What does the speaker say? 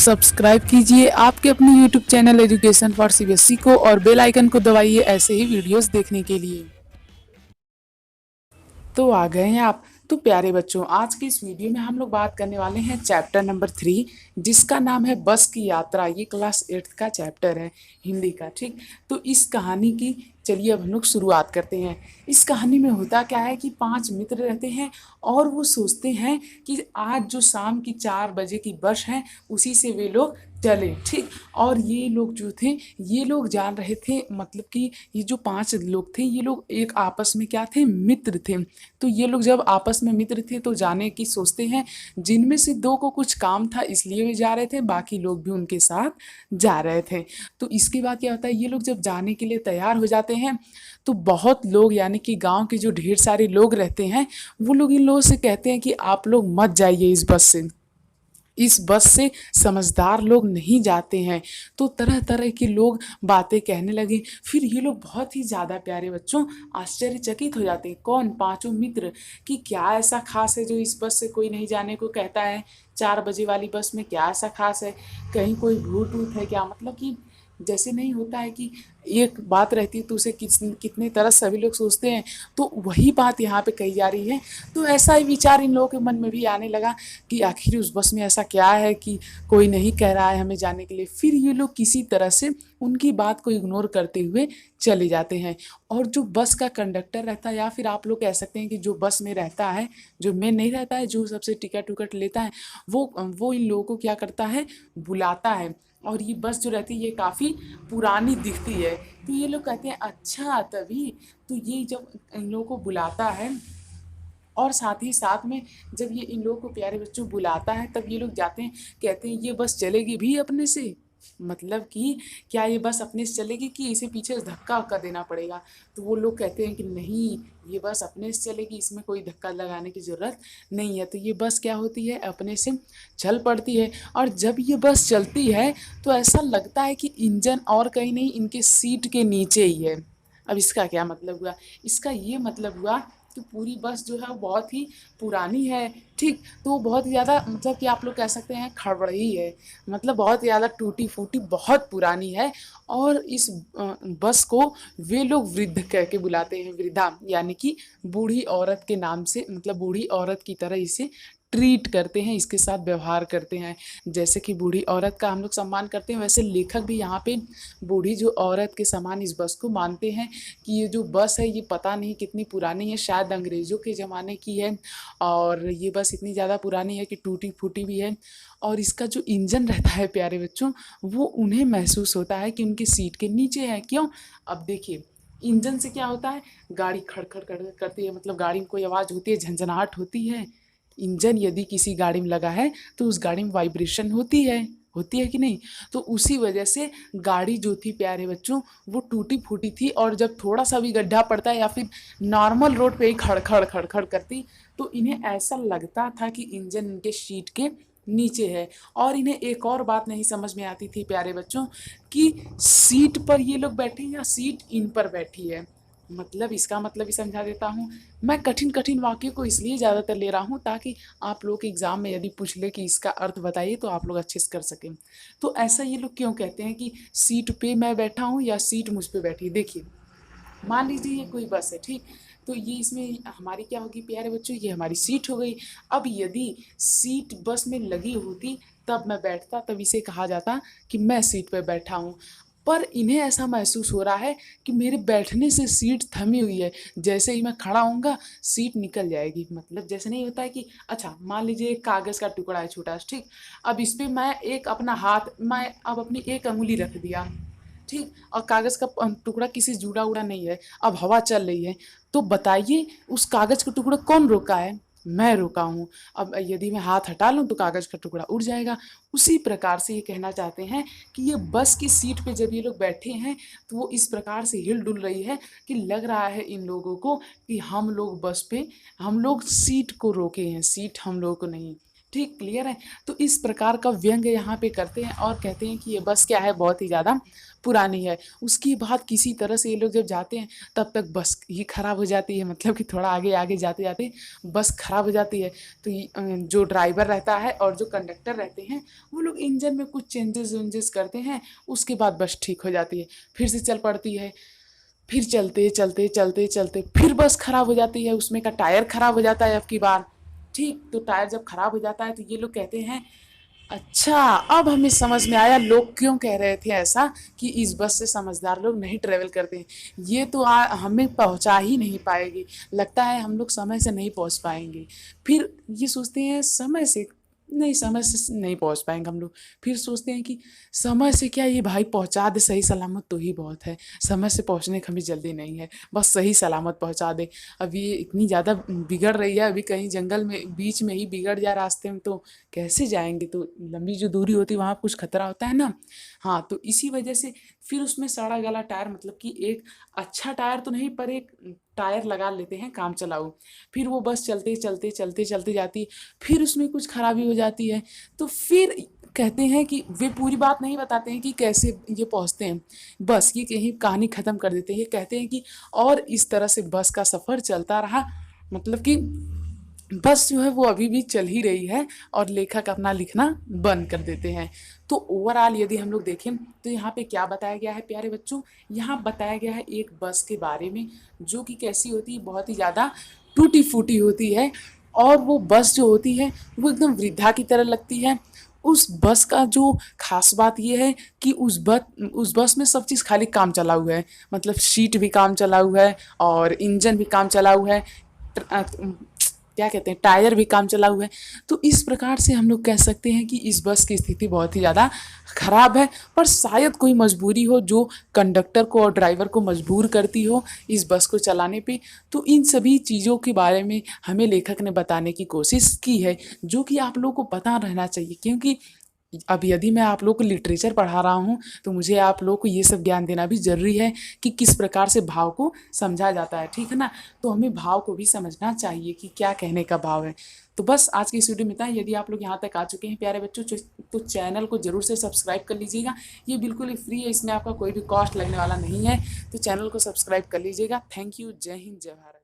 Subscribe कीजिए आपके अपने YouTube channel education for CBSE को और बेल आइकन को दबाइए ऐसे ही वीडियोस देखने के लिए। तो आ गए हैं आप। तो प्यारे बच्चों, आज की इस वीडियो में हम लोग बात करने वाले हैं चैप्टर नंबर 3, जिसका नाम है बस की यात्रा। ये क्लास 8th का चैप्टर है, हिंदी का। ठीक, तो इस कहानी की चलिए अब हम लोग शुरुआत करते हैं। इस कहानी में होता क्या है कि 5 मित्र रहते हैं और वो सोचते हैं कि आज जो शाम की 4 बजे की बस है उसी से वे लोग चले। ठीक, और ये लोग जो थे, ये लोग जान रहे थे, मतलब कि ये जो 5 लोग थे, ये लोग एक आपस में क्या थे, मित्र थे। तो ये लोग जब आपस में मित्र थे तो जाने की सोचते हैं। जिनमें से 2 को कुछ काम था इसलिए वे जा रहे थे, बाकी लोग भी उनके साथ जा रहे थे। तो इसके बाद क्या होता है, ये लोग जब जाने के लिए तैयार हो जाते हैं तो बहुत लोग, यानी कि गांव के जो ढेर सारे लोग रहते हैं, वो लोग इन लोगों से कहते हैं कि आप लोग मत जाइए इस बस से, इस बस से समझदार लोग नहीं जाते हैं। तो तरह तरह के लोग बातें कहने लगे। फिर ये लोग बहुत ही ज़्यादा, प्यारे बच्चों, आश्चर्यचकित हो जाते हैं। कौन? 5 मित्र, कि क्या ऐसा खास है जो इस बस से कोई नहीं जाने को कहता है। 4 बजे वाली बस में क्या ऐसा खास है? कहीं कोई भूत ऊत है क्या? मतलब कि जैसे नहीं होता है कि एक बात रहती है तो उसे कितने तरह सभी लोग सोचते हैं, तो वही बात यहाँ पे कही जा रही है। तो ऐसा ही विचार इन लोगों के मन में भी आने लगा कि आखिर उस बस में ऐसा क्या है कि कोई नहीं कह रहा है हमें जाने के लिए। फिर ये लोग किसी तरह से उनकी बात को इग्नोर करते हुए चले जाते हैं। और जो बस का कंडक्टर रहता है, या फिर आप लोग कह सकते हैं कि जो बस में रहता है, जो मेन नहीं रहता है, जो सबसे टिकट उकट लेता है, वो इन लोगों को क्या करता है, बुलाता है। और ये बस जो रहती है ये काफ़ी पुरानी दिखती है। तो ये लोग कहते हैं अच्छा तभी। तो ये जब इन लोगों को बुलाता है और साथ ही साथ में जब ये इन लोगों को, प्यारे बच्चों, बुलाता है, तब ये लोग जाते हैं, कहते हैं ये बस चलेगी भी अपने से। मतलब कि क्या ये बस अपने से चलेगी कि इसे पीछे से धक्का वक्का देना पड़ेगा? तो वो लोग कहते हैं कि नहीं, ये बस अपने से चलेगी, इसमें कोई धक्का लगाने की ज़रूरत नहीं है। तो ये बस क्या होती है, अपने से चल पड़ती है। और जब ये बस चलती है तो ऐसा लगता है कि इंजन और कहीं नहीं, इनके सीट के नीचे ही है। अब इसका क्या मतलब हुआ? इसका ये मतलब हुआ कि पूरी बस जो है वो बहुत ही पुरानी है। ठीक, तो वो बहुत ही ज़्यादा, मतलब कि आप लोग कह सकते हैं खड़बड़ी है, मतलब बहुत ज़्यादा टूटी फूटी, बहुत पुरानी है। और इस बस को वे लोग वृद्ध कह के बुलाते हैं, वृद्धा, यानी कि बूढ़ी औरत के नाम से, मतलब बूढ़ी औरत की तरह इसे ट्रीट करते हैं, इसके साथ व्यवहार करते हैं। जैसे कि बूढ़ी औरत का हम लोग सम्मान करते हैं, वैसे लेखक भी यहाँ पे बूढ़ी जो औरत के समान इस बस को मानते हैं कि ये जो बस है ये पता नहीं कितनी पुरानी है, शायद अंग्रेज़ों के ज़माने की है। और ये बस इतनी ज़्यादा पुरानी है कि टूटी फूटी भी है। और इसका जो इंजन रहता है, प्यारे बच्चों, वो उन्हें महसूस होता है कि उनकी सीट के नीचे है। क्यों? अब देखिए, इंजन से क्या होता है, गाड़ी खड़ खड़ खड़ करती है, मतलब गाड़ी में कोई आवाज़ होती है, झंझनाहट होती है। इंजन यदि किसी गाड़ी में लगा है तो उस गाड़ी में वाइब्रेशन होती है कि नहीं? तो उसी वजह से गाड़ी जो थी, प्यारे बच्चों, वो टूटी फूटी थी। और जब थोड़ा सा भी गड्ढा पड़ता है या फिर नॉर्मल रोड पे ही खड़ खड़ खड़ खड़ करती, तो इन्हें ऐसा लगता था कि इंजन इनके सीट के नीचे है। और इन्हें एक और बात नहीं समझ में आती थी, प्यारे बच्चों, कि सीट पर ये लोग बैठे हैं या सीट इन पर बैठी है। मतलब इसका मतलब भी समझा देता हूँ। मैं कठिन कठिन वाक्य को इसलिए ज़्यादातर ले रहा हूँ ताकि आप लोग के एग्ज़ाम में यदि पूछ ले कि इसका अर्थ बताइए तो आप लोग अच्छे से कर सकें। तो ऐसा ये लोग क्यों कहते हैं कि सीट पे मैं बैठा हूँ या सीट मुझ पे बैठी है? देखिए, मान लीजिए ये कोई बस है, ठीक, तो ये इसमें हमारी क्या होगी, प्यारे बच्चों, ये हमारी सीट हो गई। अब यदि सीट बस में लगी होती तब मैं बैठता, तब इसे कहा जाता कि मैं सीट पर बैठा हूँ। पर इन्हें ऐसा महसूस हो रहा है कि मेरे बैठने से सीट थमी हुई है, जैसे ही मैं खड़ा होऊंगा सीट निकल जाएगी। मतलब जैसे नहीं होता है कि अच्छा मान लीजिए एक कागज़ का टुकड़ा है छोटा सा, ठीक, अब इस पर मैं एक अपना हाथ, मैं अब अपनी एक अंगुली रख दिया, ठीक, और कागज़ का टुकड़ा किसी से जुड़ा उड़ा नहीं है, अब हवा चल रही है, तो बताइए उस कागज़ का टुकड़ा कौन रोका है? मैं रोका हूँ। अब यदि मैं हाथ हटा लूँ तो कागज़ का टुकड़ा उड़ जाएगा। उसी प्रकार से ये कहना चाहते हैं कि ये बस की सीट पे जब ये लोग बैठे हैं तो वो इस प्रकार से हिल डुल रही है कि लग रहा है इन लोगों को कि हम लोग बस पे, हम लोग सीट को रोके हैं, सीट हम लोगों को नहीं। ठीक, क्लियर है। तो इस प्रकार का व्यंग्य यहाँ पे करते हैं और कहते हैं कि ये बस क्या है, बहुत ही ज़्यादा पुरानी है। उसके बाद किसी तरह से ये लोग जब जाते हैं तब तक बस ही खराब हो जाती है, मतलब कि थोड़ा आगे आगे जाते जाते बस खराब हो जाती है। तो जो ड्राइवर रहता है और जो कंडक्टर रहते हैं वो लोग इंजन में कुछ चेंजेस वेंजेस करते हैं, उसके बाद बस ठीक हो जाती है, फिर से चल पड़ती है। फिर चलते चलते चलते चलते फिर बस खराब हो जाती है, उसमें का टायर खराब हो जाता है अब की बार। ठीक, तो टायर जब खराब हो जाता है तो ये लोग कहते हैं अच्छा, अब हमें समझ में आया लोग क्यों कह रहे थे ऐसा कि इस बस से समझदार लोग नहीं ट्रेवल करते हैं। ये तो हमें पहुंचा ही नहीं पाएगी, लगता है हम लोग समय से नहीं पहुंच पाएंगे। फिर ये सोचते हैं समय से नहीं, समय से नहीं पहुंच पाएंगे हम लोग। फिर सोचते हैं कि समय से क्या, ये भाई पहुंचा दे सही सलामत तो ही बहुत है, समय से पहुंचने की हमें जल्दी नहीं है, बस सही सलामत पहुंचा दे। अब ये इतनी ज़्यादा बिगड़ रही है, अभी कहीं जंगल में बीच में ही बिगड़ जाए रास्ते में तो कैसे जाएंगे, तो लंबी जो दूरी होती है वहाँ कुछ खतरा होता है ना। हाँ, तो इसी वजह से फिर उसमें सड़ा गला टायर, मतलब कि एक अच्छा टायर तो नहीं पर एक टायर लगा लेते हैं काम चलाऊ। फिर वो बस चलते चलते चलते चलते जाती है, फिर उसमें कुछ खराबी हो जाती है। तो फिर कहते हैं कि वे पूरी बात नहीं बताते हैं कि कैसे ये पहुंचते हैं, बस ये कहीं कहानी ख़त्म कर देते हैं। ये कहते हैं कि और इस तरह से बस का सफ़र चलता रहा, मतलब कि बस जो है वो अभी भी चल ही रही है और लेखक अपना लिखना बंद कर देते हैं। तो ओवरऑल यदि हम लोग देखें तो यहाँ पे क्या बताया गया है प्यारे बच्चों, यहाँ बताया गया है एक बस के बारे में जो कि कैसी होती है, बहुत ही ज़्यादा टूटी फूटी होती है। और वो बस जो होती है वो एकदम वृद्धा की तरह लगती है। उस बस का जो खास बात ये है कि उस बस में सब चीज़ खाली काम चला हुआ है, मतलब सीट भी काम चला हुआ है और इंजन भी काम चला हुआ है, क्या कहते हैं, टायर भी काम चला हुआ है। तो इस प्रकार से हम लोग कह सकते हैं कि इस बस की स्थिति बहुत ही ज़्यादा ख़राब है, पर शायद कोई मजबूरी हो जो कंडक्टर को और ड्राइवर को मजबूर करती हो इस बस को चलाने पे। तो इन सभी चीज़ों के बारे में हमें लेखक ने बताने की कोशिश की है, जो कि आप लोगों को पता रहना चाहिए, क्योंकि अब यदि मैं आप लोग को लिटरेचर पढ़ा रहा हूँ तो मुझे आप लोग को ये सब ज्ञान देना भी ज़रूरी है कि किस प्रकार से भाव को समझा जाता है, ठीक है ना। तो हमें भाव को भी समझना चाहिए कि क्या कहने का भाव है। तो बस आज की इस वीडियो में इतना ही। यदि आप लोग यहाँ तक आ चुके हैं प्यारे बच्चों तो चैनल को जरूर से सब्सक्राइब कर लीजिएगा, ये बिल्कुल ही फ्री है, इसमें आपका कोई भी कॉस्ट लगने वाला नहीं है। तो चैनल को सब्सक्राइब कर लीजिएगा। Thank you. जय हिंद, जय भारत।